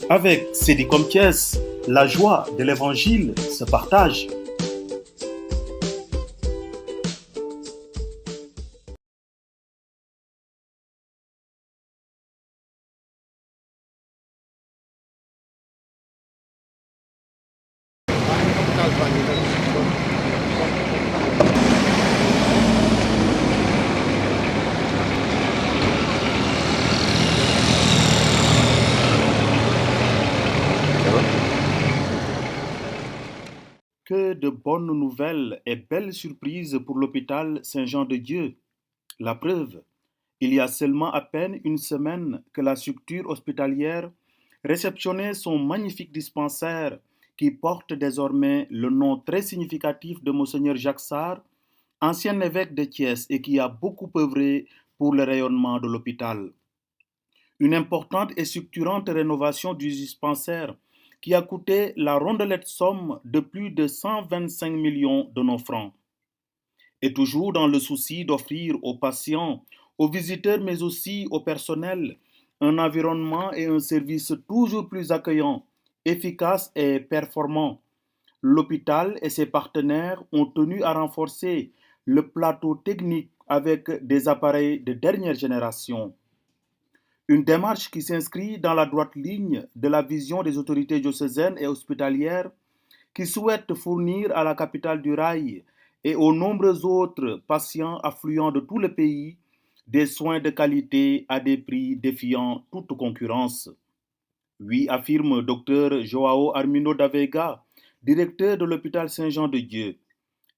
Avec Sidi Compiès, la joie de l'évangile se partage. Que de bonnes nouvelles et belles surprises pour l'hôpital Saint-Jean-de-Dieu. La preuve, il y a seulement à peine une semaine que la structure hospitalière réceptionnait son magnifique dispensaire qui porte désormais le nom très significatif de Monseigneur Jacques Sarr, ancien évêque de Thiès et qui a beaucoup œuvré pour le rayonnement de l'hôpital. Une importante et structurante rénovation du dispensaire qui a coûté la rondelette somme de plus de 125 millions de nos francs. Et toujours dans le souci d'offrir aux patients, aux visiteurs, mais aussi au personnel, un environnement et un service toujours plus accueillant, efficace et performant, l'hôpital et ses partenaires ont tenu à renforcer le plateau technique avec des appareils de dernière génération. Une démarche qui s'inscrit dans la droite ligne de la vision des autorités diocésaines et hospitalières qui souhaitent fournir à la capitale du rail et aux nombreux autres patients affluents de tout le pays des soins de qualité à des prix défiant toute concurrence. Oui, affirme Dr Joao Armindo da Veiga, directeur de l'hôpital Saint-Jean-de-Dieu.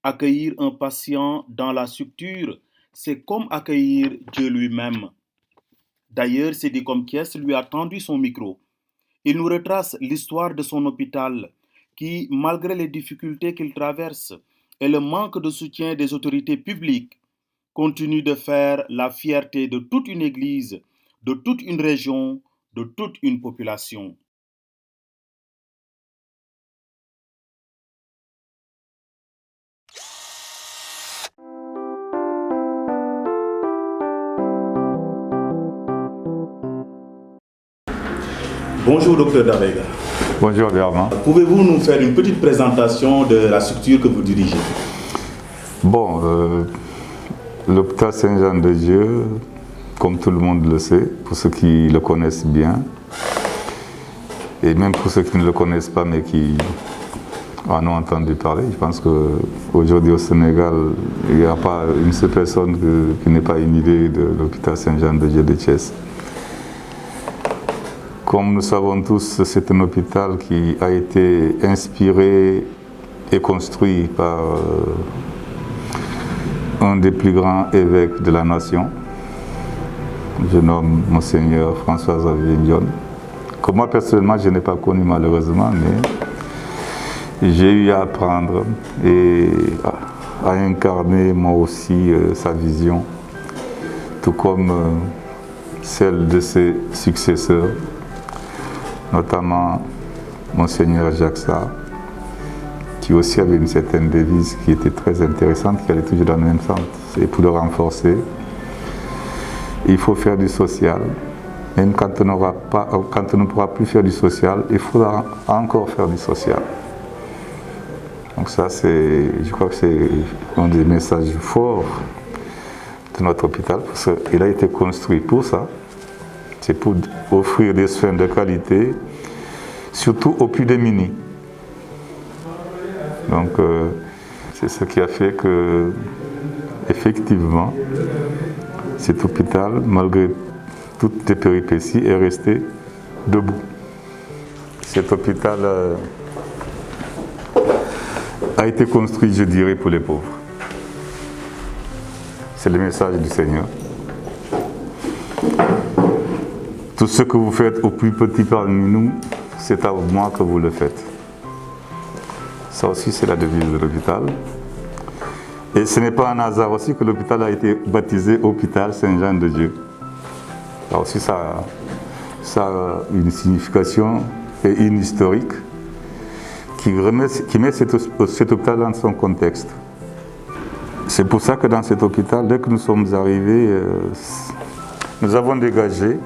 Accueillir un patient dans la structure, c'est comme accueillir Dieu lui-même. D'ailleurs, Sidi Compiès lui a tendu son micro. Il nous retrace l'histoire de son hôpital qui, malgré les difficultés qu'il traverse et le manque de soutien des autorités publiques, continue de faire la fierté de toute une église, de toute une région, de toute une population. Bonjour, docteur Davega. Bonjour, Bernard. Pouvez-vous nous faire une petite présentation de la structure que vous dirigez? Bon, l'hôpital Saint-Jean-de-Dieu, comme tout le monde le sait, pour ceux qui le connaissent bien, et même pour ceux qui ne le connaissent pas mais qui en ont entendu parler, je pense qu'aujourd'hui au Sénégal, il n'y a pas une seule personne qui n'ait pas une idée de l'hôpital Saint-Jean-de-Dieu de Thiès. Comme nous savons tous, c'est un hôpital qui a été inspiré et construit par un des plus grands évêques de la nation. Je nomme Monseigneur François-Xavier Ndione, que moi personnellement je n'ai pas connu malheureusement, mais j'ai eu à apprendre et à incarner moi aussi sa vision, tout comme celle de ses successeurs, notamment Monseigneur Jacques Sarr, qui aussi avait une certaine devise qui était très intéressante, qui allait toujours dans le même sens. Et pour le renforcer, il faut faire du social. Même quand on ne pourra plus faire du social, il faudra encore faire du social. Donc ça, je crois que c'est un des messages forts de notre hôpital, parce qu'il a été construit pour ça. C'est pour offrir des soins de qualité, surtout aux plus démunis. Donc, c'est ce qui a fait que, effectivement, cet hôpital, malgré toutes les péripéties, est resté debout. Cet hôpital a été construit, je dirais, pour les pauvres. C'est le message du Seigneur. Tout ce que vous faites au plus petit parmi nous, c'est à moi que vous le faites. Ça aussi, c'est la devise de l'hôpital. Et ce n'est pas un hasard aussi que l'hôpital a été baptisé Hôpital Saint-Jean-de-Dieu. Là aussi, ça a une signification et une historique qui met cet hôpital dans son contexte. C'est pour ça que dans cet hôpital, dès que nous sommes arrivés, nous avons dégagé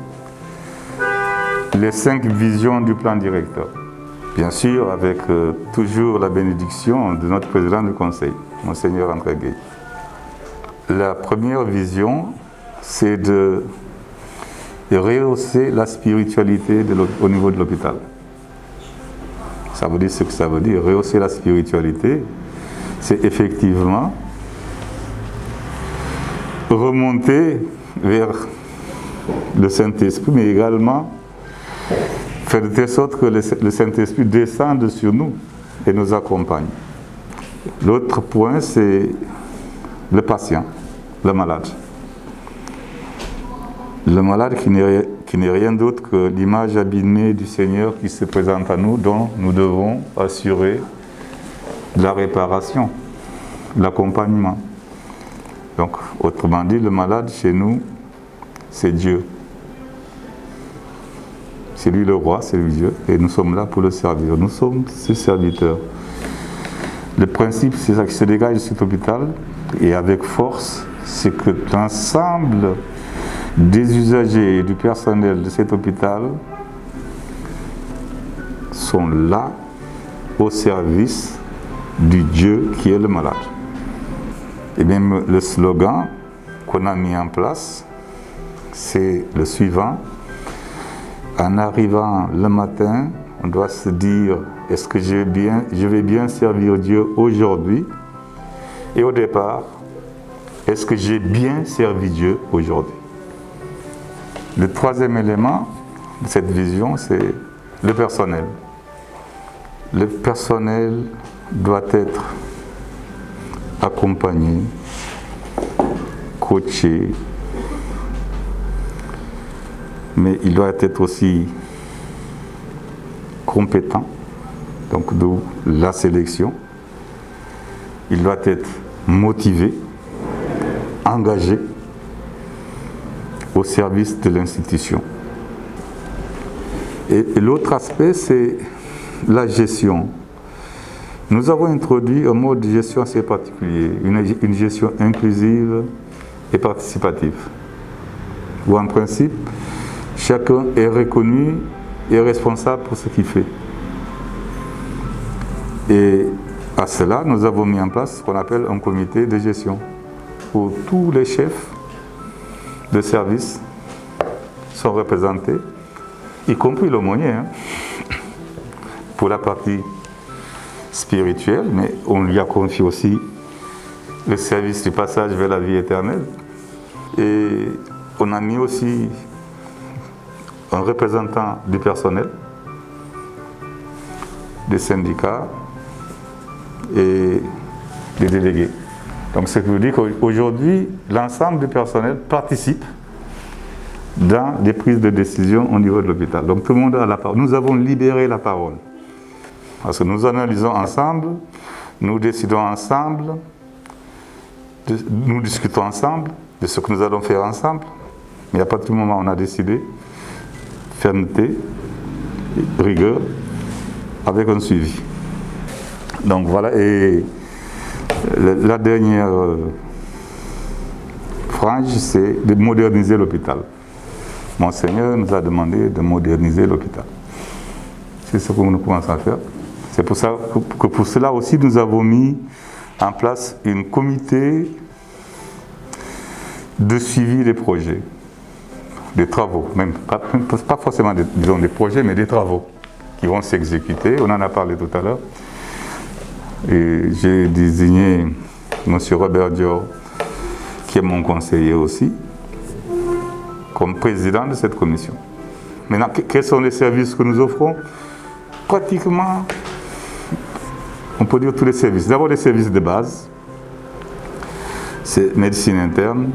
les 5 visions du plan directeur. Bien sûr, avec toujours la bénédiction de notre président du conseil, Monseigneur André Gueye. La première vision, c'est de rehausser la spiritualité au niveau de l'hôpital. Ça veut dire ce que ça veut dire. Rehausser la spiritualité, c'est effectivement remonter vers le Saint-Esprit, mais également faire de telle sorte que le Saint-Esprit descende sur nous et nous accompagne. L'autre point, c'est le patient, le malade. Le malade qui n'est rien d'autre que l'image abîmée du Seigneur qui se présente à nous, dont nous devons assurer la réparation, l'accompagnement. Donc, autrement dit, le malade chez nous, c'est Dieu. C'est lui le roi, c'est lui Dieu, et nous sommes là pour le servir. Nous sommes ses serviteurs. Le principe, c'est ça qui se dégage de cet hôpital, et avec force, c'est que l'ensemble des usagers et du personnel de cet hôpital sont là au service du Dieu qui est le malade. Et même le slogan qu'on a mis en place, c'est le suivant. En arrivant le matin, on doit se dire, est-ce que je vais bien servir Dieu aujourd'hui? Et au départ, est-ce que j'ai bien servi Dieu aujourd'hui? Le troisième élément de cette vision, c'est le personnel. Le personnel doit être accompagné, coaché, mais il doit être aussi compétent, donc d'où la sélection. Il doit être motivé, engagé au service de l'institution. Et l'autre aspect, c'est la gestion. Nous avons introduit un mode de gestion assez particulier, une gestion inclusive et participative, où en principe, chacun est reconnu et responsable pour ce qu'il fait. Et à cela, nous avons mis en place ce qu'on appelle un comité de gestion, où tous les chefs de service sont représentés, y compris l'aumônier, pour la partie spirituelle, mais on lui a confié aussi le service du passage vers la vie éternelle. Et on a mis aussi un représentant du personnel, des syndicats et des délégués. Donc, ce qui veut dire qu'aujourd'hui, l'ensemble du personnel participe dans les prises de décision au niveau de l'hôpital. Donc, tout le monde a la parole. Nous avons libéré la parole. Parce que nous analysons ensemble, nous décidons ensemble, nous discutons ensemble de ce que nous allons faire ensemble. Mais à partir du moment où on a décidé, fermeté, rigueur, avec un suivi. Donc voilà, et la dernière frange, c'est de moderniser l'hôpital. Monseigneur nous a demandé de moderniser l'hôpital. C'est ce que nous commençons à faire. C'est pour ça que pour cela aussi, nous avons mis en place un comité de suivi des projets, des travaux, même pas forcément des projets, mais des travaux qui vont s'exécuter. On en a parlé tout à l'heure. Et j'ai désigné M. Robert Dior, qui est mon conseiller aussi, comme président de cette commission. Maintenant, quels sont les services que nous offrons? Pratiquement, on peut dire tous les services. D'abord, les services de base, c'est médecine interne,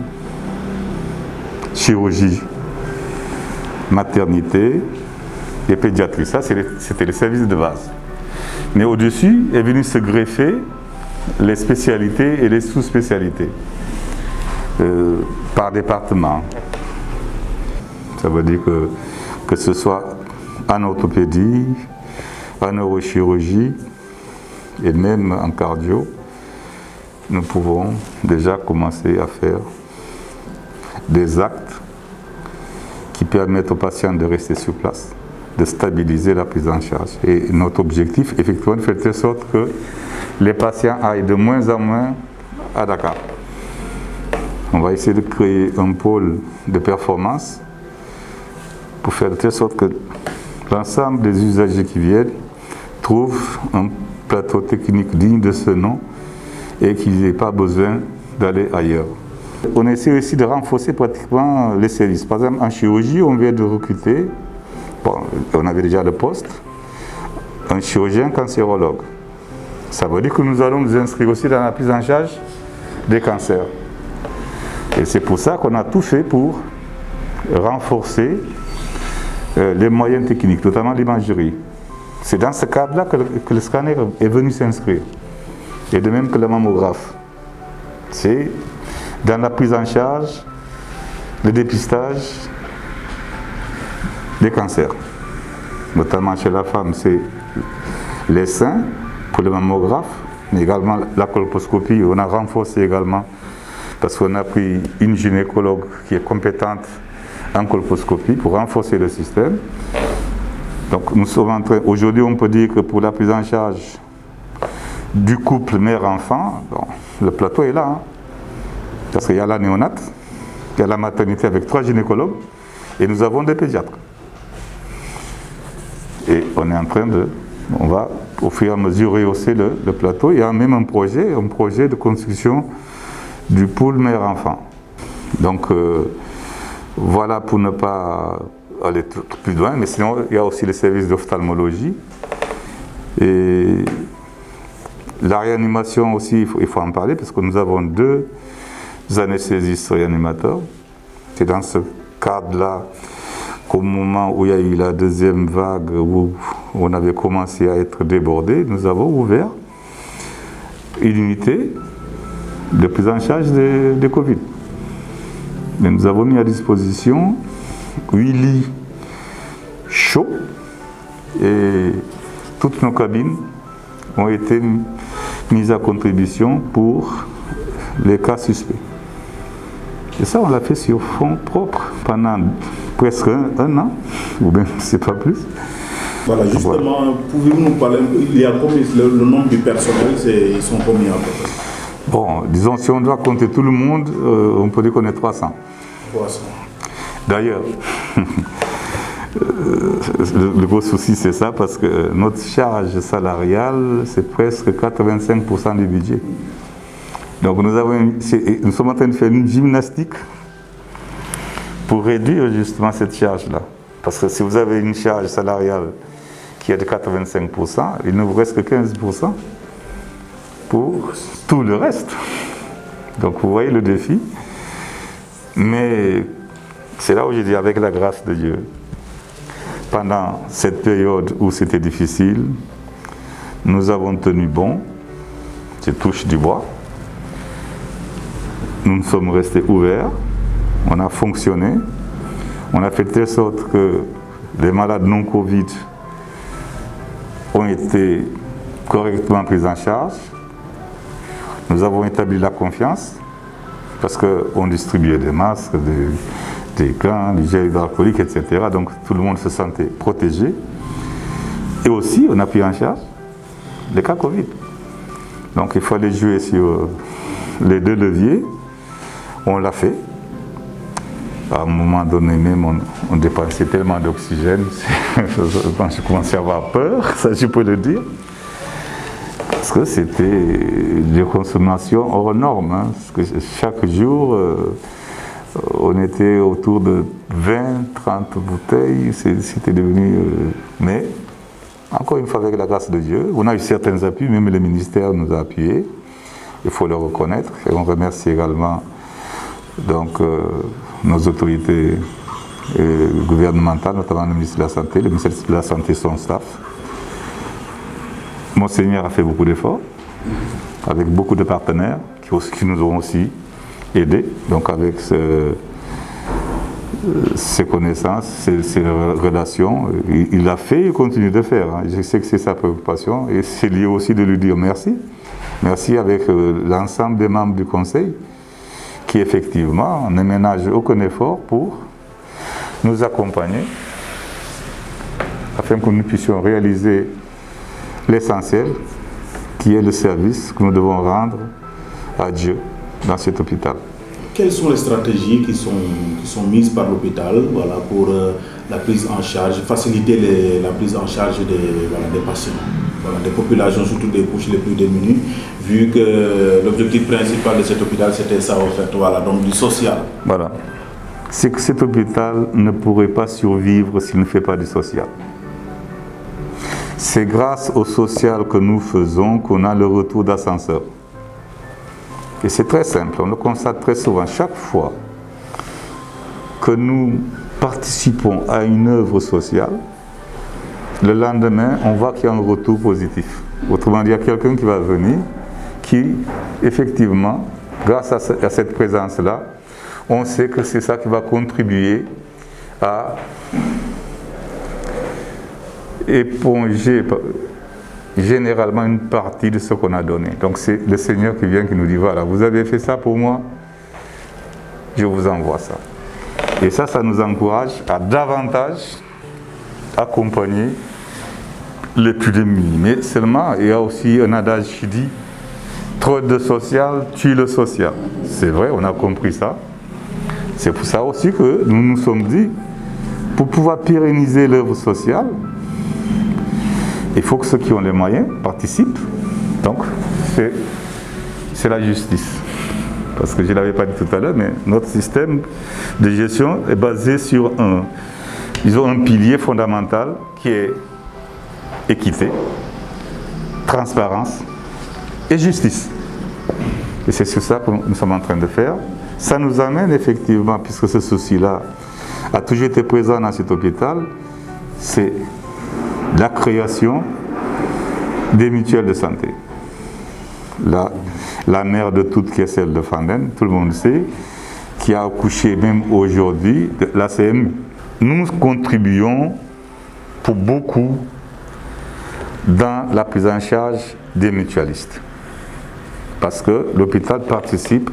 chirurgie, maternité et pédiatrie. Ça, c'était les services de base. Mais au-dessus est venu se greffer les spécialités et les sous-spécialités par département. Ça veut dire que ce soit en orthopédie, en neurochirurgie et même en cardio, nous pouvons déjà commencer à faire des actes qui permettent aux patients de rester sur place de stabiliser la prise en charge. Et notre objectif, effectivement, de faire de telle sorte que les patients aillent de moins en moins à Dakar. On va essayer de créer un pôle de performance pour faire de telle sorte que l'ensemble des usagers qui viennent trouvent un plateau technique digne de ce nom et qu'ils n'aient pas besoin d'aller ailleurs. On essaie aussi de renforcer pratiquement les services. Par exemple, en chirurgie, on vient de recruter, bon, on avait déjà le poste, un chirurgien cancérologue. Ça veut dire que nous allons nous inscrire aussi dans la prise en charge des cancers. Et c'est pour ça qu'on a tout fait pour renforcer les moyens techniques, notamment l'imagerie. C'est dans ce cadre-là que le scanner est venu s'inscrire. Et de même que le mammographe. C'est dans la prise en charge, le dépistage des cancers. Notamment chez la femme, c'est les seins pour le mammographe, mais également la colposcopie. On a renforcé également parce qu'on a pris une gynécologue qui est compétente en colposcopie pour renforcer le système. Donc nous sommes en train, aujourd'hui on peut dire que pour la prise en charge du couple mère-enfant, bon, le plateau est là. Hein. Parce qu'il y a la néonate, il y a la maternité avec 3 gynécologues et nous avons des pédiatres. Et on est en train de, on va au fur et à mesure rehausser le plateau. Il y a même un projet de construction du pôle mère-enfant. Donc voilà pour ne pas aller plus loin, mais sinon il y a aussi les services d'ophtalmologie. Et la réanimation aussi, il faut en parler parce que nous avons 2 anesthésistes réanimateurs. C'est dans ce cadre-là qu'au moment où il y a eu la deuxième vague, où on avait commencé à être débordé, nous avons ouvert une unité de prise en charge de Covid. Mais nous avons mis à disposition 8 lits chauds et toutes nos cabines ont été mises à contribution pour les cas suspects. Et ça, on l'a fait sur fonds propres pendant presque un an, ou bien c'est pas plus. Voilà, justement, voilà. Pouvez-vous nous parler, il y a combien, le nombre du personnel, ils sont combien à peu près? Bon, disons, si on doit compter tout le monde, on peut dire qu'on est 300. 300. D'ailleurs, le gros souci c'est ça, parce que notre charge salariale, c'est presque 85% du budget. Donc nous sommes en train de faire une gymnastique pour réduire justement cette charge-là. Parce que si vous avez une charge salariale qui est de 85%, il ne vous reste que 15% pour tout le reste. Donc vous voyez le défi. Mais c'est là où je dis, avec la grâce de Dieu, pendant cette période où c'était difficile, nous avons tenu bon, je touche du bois, nous sommes restés ouverts, on a fonctionné, on a fait de telle sorte que les malades non Covid ont été correctement pris en charge, nous avons établi la confiance, parce qu'on distribuait des masques, des gants, du gel hydroalcoolique, etc. Donc tout le monde se sentait protégé. Et aussi, on a pris en charge les cas Covid. Donc il fallait jouer sur les 2 leviers. On l'a fait. À un moment donné même, on dépensait tellement d'oxygène. Je commençais à avoir peur, ça je peux le dire. Parce que c'était des consommations hors normes. Hein. Parce que chaque jour, on était autour de 20, 30 bouteilles. C'était devenu... mais, encore une fois, avec la grâce de Dieu, on a eu certains appuis, même le ministère nous a appuyés. Il faut le reconnaître. Et on remercie également donc, nos autorités gouvernementales, notamment le ministre de la Santé, le ministère de la Santé et son staff. Monseigneur a fait beaucoup d'efforts, avec beaucoup de partenaires qui nous ont aussi aidés, donc avec ses connaissances, ses relations. Il l'a fait, il continue de faire. Hein. Je sais que c'est sa préoccupation et c'est lié aussi de lui dire merci. Merci avec l'ensemble des membres du Conseil qui effectivement ne ménagent aucun effort pour nous accompagner afin que nous puissions réaliser l'essentiel, qui est le service que nous devons rendre à Dieu dans cet hôpital. Quelles sont les stratégies qui sont mises par l'hôpital pour la prise en charge, faciliter la prise en charge des patients, des populations, surtout des couches les plus démunies, vu que l'objectif principal de cet hôpital c'était ça, en fait, donc du social. Voilà. C'est que cet hôpital ne pourrait pas survivre s'il ne fait pas du social. C'est grâce au social que nous faisons qu'on a le retour d'ascenseur. Et c'est très simple, on le constate très souvent. Chaque fois que nous participons à une œuvre sociale, le lendemain, on voit qu'il y a un retour positif. Autrement dit, il y a quelqu'un qui va venir, qui, effectivement, grâce à cette présence-là, on sait que c'est ça qui va contribuer à éponger généralement une partie de ce qu'on a donné. Donc c'est le Seigneur qui vient, qui nous dit, voilà, vous avez fait ça pour moi, je vous envoie ça. Et ça nous encourage à davantage accompagner les plus démunis. Mais seulement, il y a aussi un adage qui dit, trop de social tue le social. C'est vrai, on a compris ça. C'est pour ça aussi que nous nous sommes dit, pour pouvoir pérenniser l'œuvre sociale, il faut que ceux qui ont les moyens participent. Donc, c'est la justice. Parce que je ne l'avais pas dit tout à l'heure, mais notre système de gestion est basé sur ils ont un pilier fondamental qui est équité, transparence et justice. Et c'est sur ça que nous sommes en train de faire. Ça nous amène effectivement, puisque ce souci-là a toujours été présent dans cet hôpital, c'est la création des mutuelles de santé. La mère de toutes, qui est celle de Fanden, tout le monde sait, qui a accouché même aujourd'hui de la CMU. Nous contribuons pour beaucoup dans la prise en charge des mutualistes. Parce que l'hôpital participe,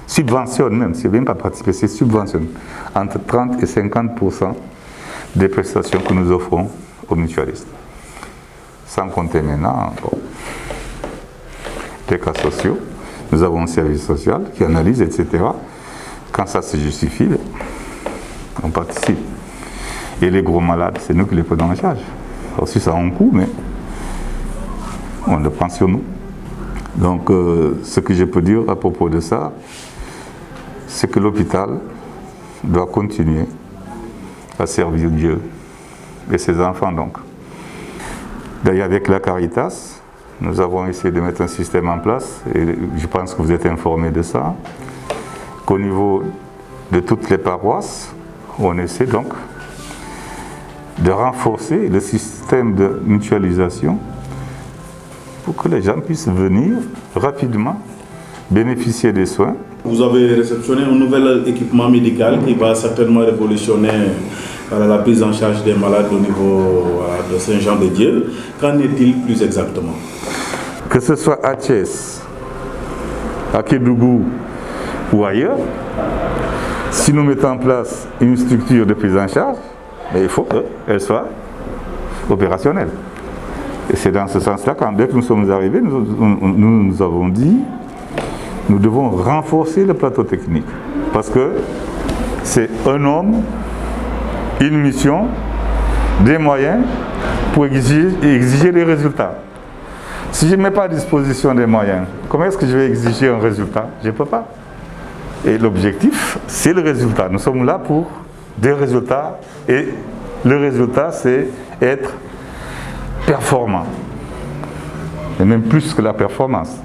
subventionne même, c'est même pas participer, c'est subventionne, entre 30 et 50% des prestations que nous offrons aux mutualistes. Sans compter maintenant des cas sociaux. Nous avons un service social qui analyse, etc. Quand ça se justifie, on participe. Et les gros malades, c'est nous qui les prenons en charge. Aussi, ça a un coût, mais on le prend sur nous. Donc, ce que je peux dire à propos de ça, c'est que l'hôpital doit continuer à servir Dieu et ses enfants donc. D'ailleurs, avec la Caritas, nous avons essayé de mettre un système en place, et je pense que vous êtes informés de ça, qu'au niveau de toutes les paroisses, on essaie donc de renforcer le système de mutualisation pour que les gens puissent venir rapidement bénéficier des soins. Vous avez réceptionné un nouvel équipement médical qui va certainement révolutionner la prise en charge des malades au niveau de Saint-Jean-de-Dieu. Qu'en est-il plus exactement? Que ce soit à Thiès, à Kédougou ou ailleurs, si nous mettons en place une structure de prise en charge, il faut qu'elle soit opérationnelle. Et c'est dans ce sens-là, quand dès que nous sommes arrivés, nous avons dit, nous devons renforcer le plateau technique. Parce que c'est un homme, une mission, des moyens pour exiger des résultats. Si je ne mets pas à disposition des moyens, comment est-ce que je vais exiger un résultat? Je ne peux pas. Et l'objectif, c'est le résultat. Nous sommes là pour des résultats. Et le résultat, c'est être performant. Et même plus que la performance.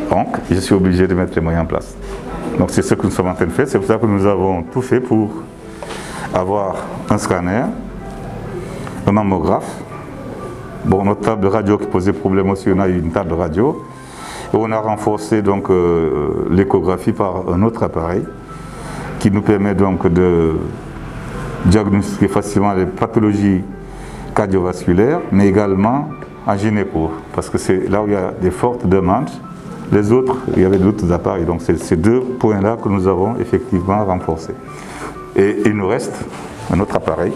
Donc, je suis obligé de mettre les moyens en place. Donc, c'est ce que nous sommes en train de faire. C'est pour ça que nous avons tout fait pour avoir un scanner, un mammographe. Bon, notre table de radio qui posait problème aussi, on a eu une table de radio. Et on a renforcé donc l'échographie par un autre appareil qui nous permet donc de diagnostiquer facilement les pathologies cardiovasculaires, mais également en gynéco, parce que c'est là où il y a des fortes demandes. Les autres, il y avait d'autres appareils, donc c'est ces deux points-là que nous avons effectivement renforcés. Et il nous reste un autre appareil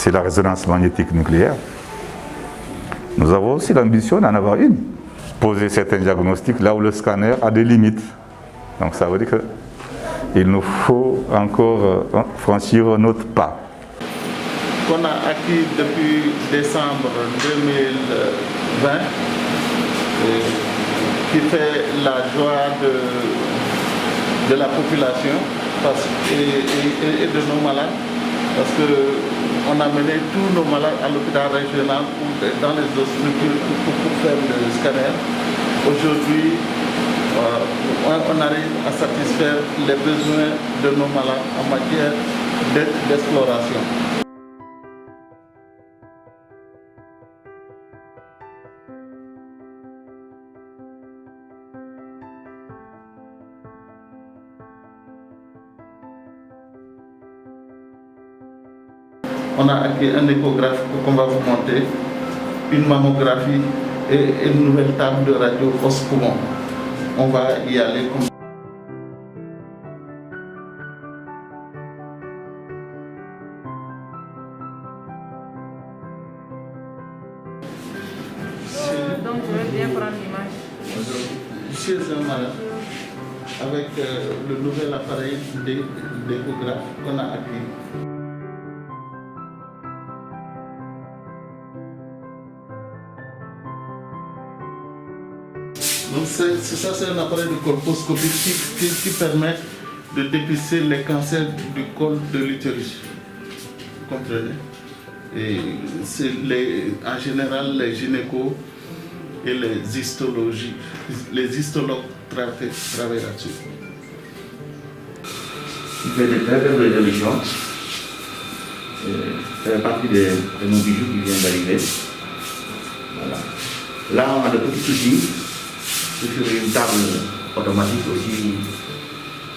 c'est la résonance magnétique nucléaire. Nous avons aussi l'ambition d'en avoir une. Poser certains diagnostics là où le scanner a des limites. Donc ça veut dire qu'il nous faut encore franchir notre pas. Qu'on a acquis depuis décembre 2020, qui fait la joie de la population et de nos malades, parce qu'on a mené tous nos malades à l'hôpital régional ou dans les autres structures pour faire le scanner. Aujourd'hui, on arrive à satisfaire les besoins de nos malades en matière d'exploration. On a acquis un échographe qu'on va vous monter, une mammographie et une nouvelle table de radio os-poumon. On va y aller comme donc je vais bien prendre l'image. chez un malade avec le nouvel appareil d'échographe qu'on a acquis. Donc c'est un appareil de colposcopie qui permet de dépister les cancers du col de l'utérus. Vous comprenez? Et c'est en général les gynécos et les histologues travaillent là-dessus. Il fait de très belles résolutions. Ça fait partie de nos bijoux qui viennent d'arriver. Voilà. Là, on a de petits soucis. Sur une table automatique aussi,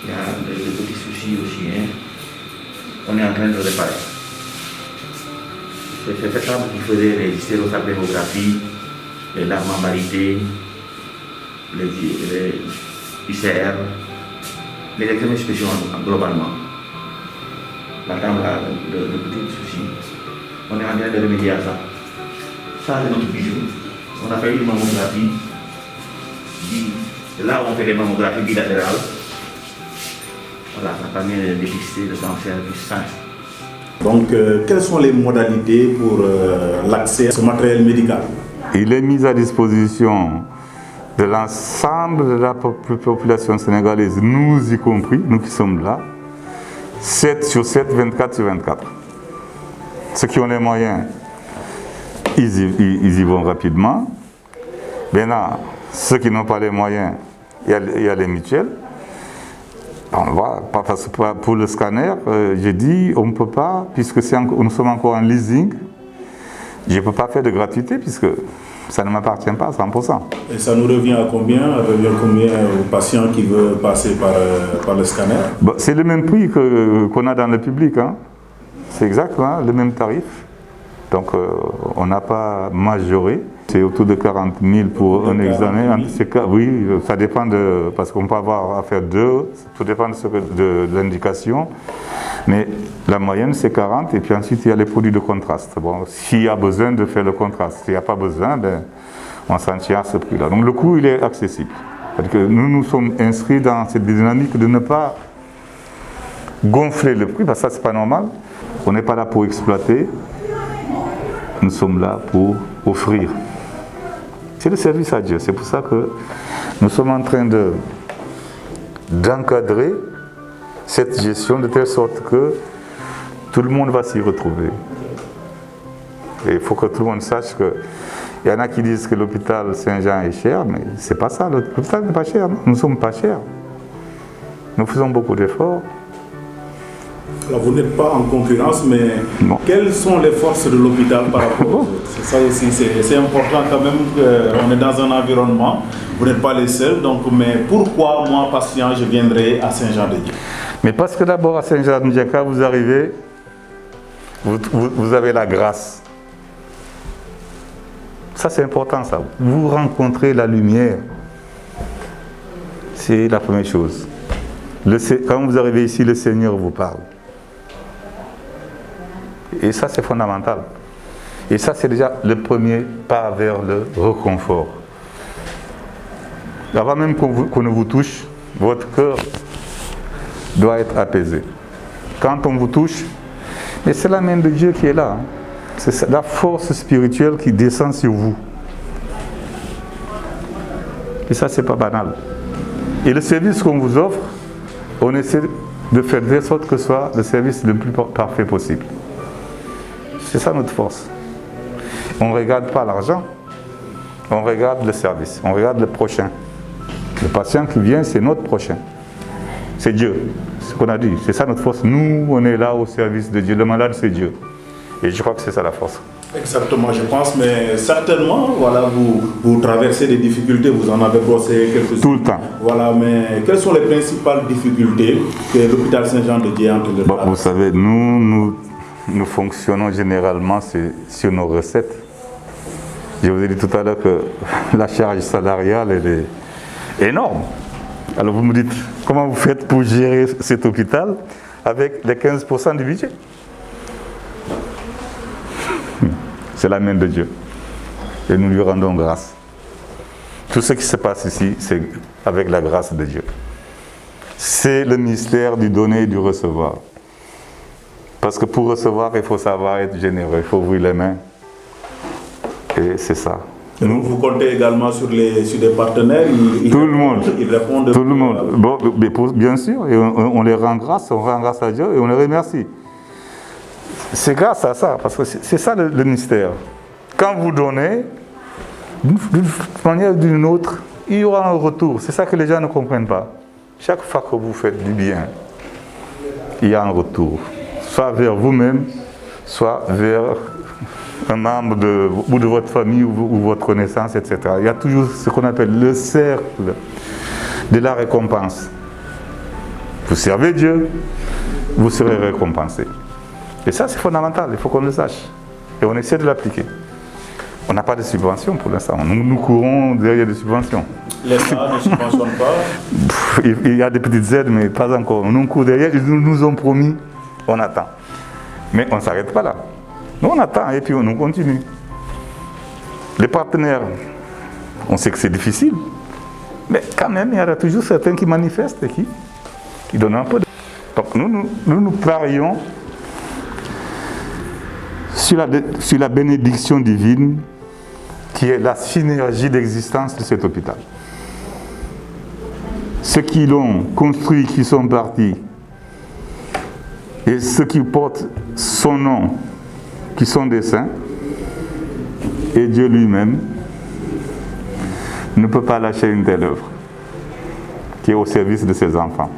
il y a des petits soucis aussi. Hein. On est en train de réparer. C'est cette table qui faisait les stéréotablémographies, les larmes embarrité, les UCR, les examens spéciaux globalement. La table a de petits soucis. On est en train de remédier à ça. Ça, c'est notre bijou. On a fait une mammographie. Là où on fait les mammographies bilatérales, voilà, ça permet de dépister le cancer du sein. Donc, quelles sont les modalités pour l'accès à ce matériel médical? Il est mis à disposition de l'ensemble de la population sénégalaise, nous y compris, nous qui sommes là, 7 sur 7, 24 sur 24. Ceux qui ont les moyens, ils y vont rapidement. Maintenant, ceux qui n'ont pas les moyens, il y a les mutuelles. On va, parce que pour le scanner, j'ai dit, on ne peut pas, puisque nous sommes encore en leasing, je ne peux pas faire de gratuité, puisque ça ne m'appartient pas à 100%. Et ça nous revient à combien? Ça revient combien au patient qui veut passer par le scanner? Bon, c'est le même prix qu'on a dans le public. Hein. C'est exactement le même tarif. Donc, on n'a pas majoré. C'est autour de 40 000 pour un examen. Oui, ça dépend parce qu'on peut avoir à faire deux, tout dépend de l'indication. Mais la moyenne, c'est 40, et puis ensuite, il y a les produits de contraste. Bon, s'il y a besoin de faire le contraste, s'il n'y a pas besoin, ben, on s'en tient à ce prix-là. Donc le coût, il est accessible. Parce que nous sommes inscrits dans cette dynamique de ne pas gonfler le prix, parce que ça, c'est pas normal. On n'est pas là pour exploiter, nous sommes là pour offrir. C'est le service à Dieu. C'est pour ça que nous sommes en train d'encadrer cette gestion de telle sorte que tout le monde va s'y retrouver. Et il faut que tout le monde sache que il y en a qui disent que l'hôpital Saint-Jean est cher, mais c'est pas ça. L'hôpital n'est pas cher. Nous ne sommes pas chers. Nous faisons beaucoup d'efforts. Alors vous n'êtes pas en concurrence, mais non. Quelles sont les forces de l'hôpital par rapport aux autres? C'est ça aussi, c'est important quand même qu'on est dans un environnement, vous n'êtes pas les seuls, donc, mais pourquoi moi, patient, je viendrai à Saint-Jean-de-Dieu? Mais parce que d'abord à Saint-Jean-de-Dieu, quand vous arrivez, vous avez la grâce. Ça c'est important ça. Vous rencontrez la lumière. C'est la première chose. Quand vous arrivez ici, le Seigneur vous parle. Et ça, c'est fondamental. Et ça, c'est déjà le premier pas vers le réconfort. Avant même qu'on ne vous touche, votre cœur doit être apaisé. Quand on vous touche, mais c'est la main de Dieu qui est là. C'est la force spirituelle qui descend sur vous. Et ça, c'est pas banal. Et le service qu'on vous offre, on essaie de faire de sorte que ce soit le service le plus parfait possible. C'est ça notre force. On ne regarde pas l'argent, on regarde le service, on regarde le prochain. Le patient qui vient, c'est notre prochain. C'est Dieu. C'est ce qu'on a dit. C'est ça notre force. Nous, on est là au service de Dieu. Le malade, c'est Dieu. Et je crois que c'est ça la force. Exactement, je pense, mais certainement, voilà, vous traversez des difficultés, vous en avez brossé quelques-unes. Tout le temps. Voilà, mais quelles sont les principales difficultés que l'hôpital Saint-Jean-de-Dieu a entre les Bon, vous savez, nous fonctionnons généralement sur nos recettes. Je vous ai dit tout à l'heure que la charge salariale, elle est énorme. Alors vous me dites, comment vous faites pour gérer cet hôpital avec les 15% du budget? C'est la main de Dieu. Et nous lui rendons grâce. Tout ce qui se passe ici, c'est avec la grâce de Dieu. C'est le mystère du donner et du recevoir. Parce que pour recevoir, il faut savoir être généreux, il faut ouvrir les mains. Et c'est ça. Nous, vous comptez également sur des partenaires, tout le monde. Ils répondent. Tout le monde. Bon, mais bien sûr, et on les rend grâce, on rend grâce à Dieu et on les remercie. C'est grâce à ça, parce que c'est ça le mystère. Quand vous donnez, d'une manière ou d'une autre, il y aura un retour. C'est ça que les gens ne comprennent pas. Chaque fois que vous faites du bien, il y a un retour. Soit vers vous-même, soit vers un membre de votre famille ou votre connaissance, etc. Il y a toujours ce qu'on appelle le cercle de la récompense. Vous servez Dieu, vous serez récompensé. Et ça, c'est fondamental, il faut qu'on le sache. Et on essaie de l'appliquer. On n'a pas de subvention pour l'instant. Nous courons derrière des subventions. L'État ne subventionne pas. Il y a des petites aides, mais pas encore. Nous courons derrière, ils nous ont promis, on attend. Mais on ne s'arrête pas là. Nous, on attend et puis on continue. Les partenaires, on sait que c'est difficile. Mais quand même, il y en a toujours certains qui manifestent et qui donnent un peu de... Donc nous parions sur la bénédiction divine qui est la synergie d'existence de cet hôpital. Ceux qui l'ont construit, qui sont partis, et ceux qui portent son nom, qui sont des saints, et Dieu lui-même ne peut pas lâcher une telle œuvre qui est au service de ses enfants.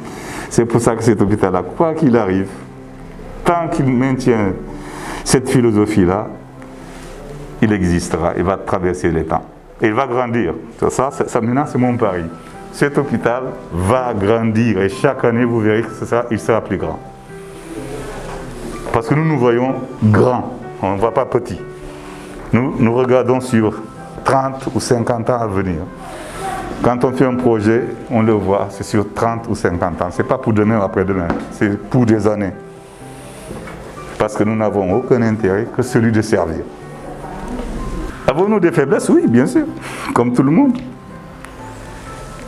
C'est pour ça que cet hôpital-là, quoi qu'il arrive, tant qu'il maintient cette philosophie-là, il existera, il va traverser les temps. Et il va grandir. Ça maintenant, c'est mon pari. Cet hôpital va grandir et chaque année, vous verrez qu'il sera plus grand. Parce que nous voyons grand, on ne voit pas petit. Nous regardons sur 30 ou 50 ans à venir. Quand on fait un projet, on le voit, c'est sur 30 ou 50 ans. Ce n'est pas pour demain ou après-demain, c'est pour des années. Parce que nous n'avons aucun intérêt que celui de servir. Avons-nous des faiblesses? Oui, bien sûr, comme tout le monde.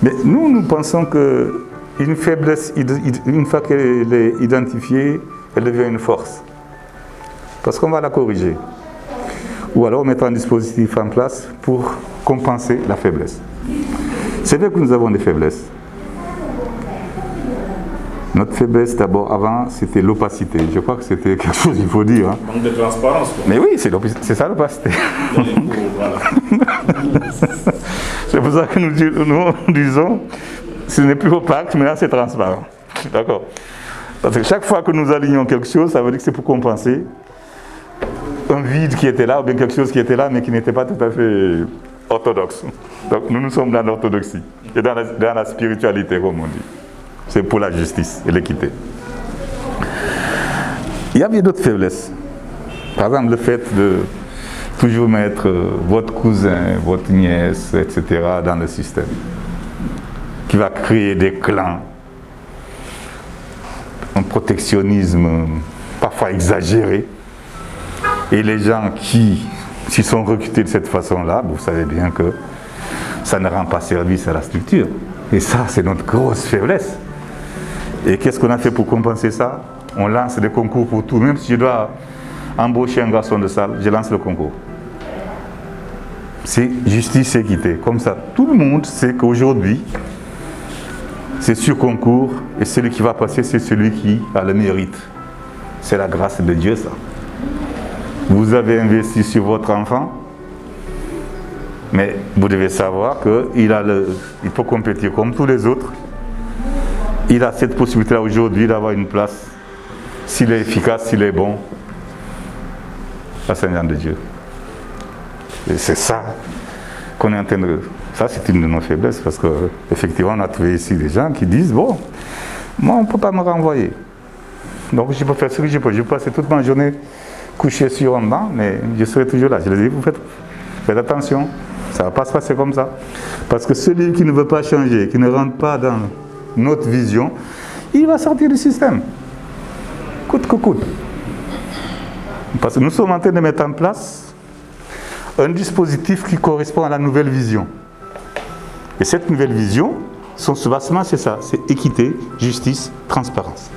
Mais nous pensons qu'une faiblesse, une fois qu'elle est identifiée, elle devient une force. Parce qu'on va la corriger. Ou alors mettre un dispositif en place pour compenser la faiblesse. C'est vrai que nous avons des faiblesses. Notre faiblesse d'abord, avant, c'était l'opacité. Je crois que c'était quelque chose qu'il faut dire. Hein. Manque de transparence. Quoi. Mais oui, c'est ça l'opacité. C'est pour ça que nous disons, ce n'est plus opaque, mais là c'est transparent. D'accord? Parce que chaque fois que nous alignons quelque chose, ça veut dire que c'est pour compenser un vide qui était là, ou bien quelque chose qui était là, mais qui n'était pas tout à fait orthodoxe. Donc nous sommes dans l'orthodoxie et dans la spiritualité, comme on dit. C'est pour la justice et l'équité. Il y a bien d'autres faiblesses. Par exemple, le fait de toujours mettre votre cousin, votre nièce, etc. dans le système, qui va créer des clans, un protectionnisme parfois exagéré. Et les gens qui s'y sont recrutés de cette façon-là, vous savez bien que ça ne rend pas service à la structure. Et ça, c'est notre grosse faiblesse. Et qu'est-ce qu'on a fait pour compenser ça? On lance des concours pour tout. Même si je dois embaucher un garçon de salle, je lance le concours. C'est justice et équité. Comme ça, tout le monde sait qu'aujourd'hui, c'est sur concours et celui qui va passer, c'est celui qui a le mérite. C'est la grâce de Dieu, ça. Vous avez investi sur votre enfant, mais vous devez savoir qu'il peut compétir comme tous les autres. Il a cette possibilité-là aujourd'hui d'avoir une place, s'il est efficace, s'il est bon, à Saint-Jean de Dieu. Et c'est ça qu'on est en train de... Ça, c'est une de nos faiblesses, parce qu'effectivement, on a trouvé ici des gens qui disent, bon, moi, on ne peut pas me renvoyer. Donc, je peux faire ce que je peux. Je peux passer toute ma journée couché sur un banc, mais je serai toujours là. Je les dis, vous faites attention, ça ne va pas se passer comme ça. Parce que celui qui ne veut pas changer, qui ne rentre pas dans notre vision, il va sortir du système. Coûte que coûte. Parce que nous sommes en train de mettre en place un dispositif qui correspond à la nouvelle vision. Et cette nouvelle vision, son soubassement, c'est ça, c'est équité, justice, transparence.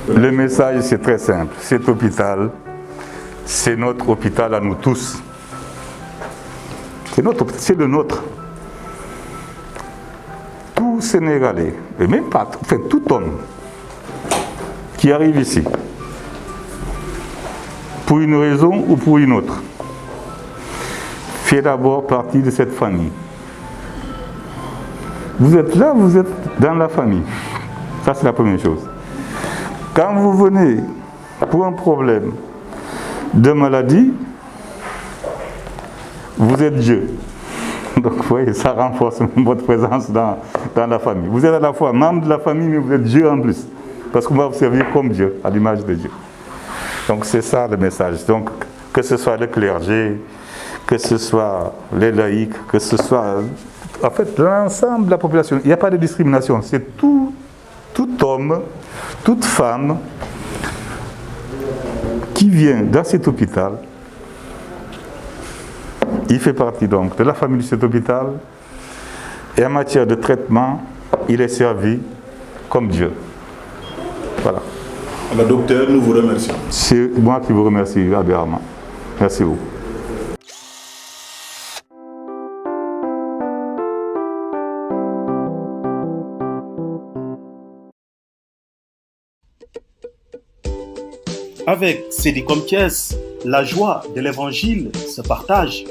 Le message, c'est très simple. Cet hôpital, c'est notre hôpital à nous tous. C'est le nôtre. Tout Sénégalais, et même pas, enfin tout homme qui arrive ici, pour une raison ou pour une autre, fait d'abord partie de cette famille. Vous êtes là, vous êtes dans la famille. Ça, c'est la première chose. Quand vous venez pour un problème de maladie, vous êtes Dieu. Donc, vous voyez, ça renforce votre présence dans la famille. Vous êtes à la fois membre de la famille, mais vous êtes Dieu en plus. Parce qu'on va vous servir comme Dieu, à l'image de Dieu. Donc, c'est ça le message. Donc, que ce soit le clergé, que ce soit les laïcs, que ce soit, en fait, l'ensemble de la population. Il n'y a pas de discrimination. C'est tout homme, toute femme qui vient dans cet hôpital. Il fait partie donc de la famille de cet hôpital. Et en matière de traitement, il est servi comme Dieu. Voilà. Alors, docteur, nous vous remercions. C'est moi qui vous remercie, Abbé Armand. Merci beaucoup. Avec Sédicom Thiès, la joie de l'évangile se partage.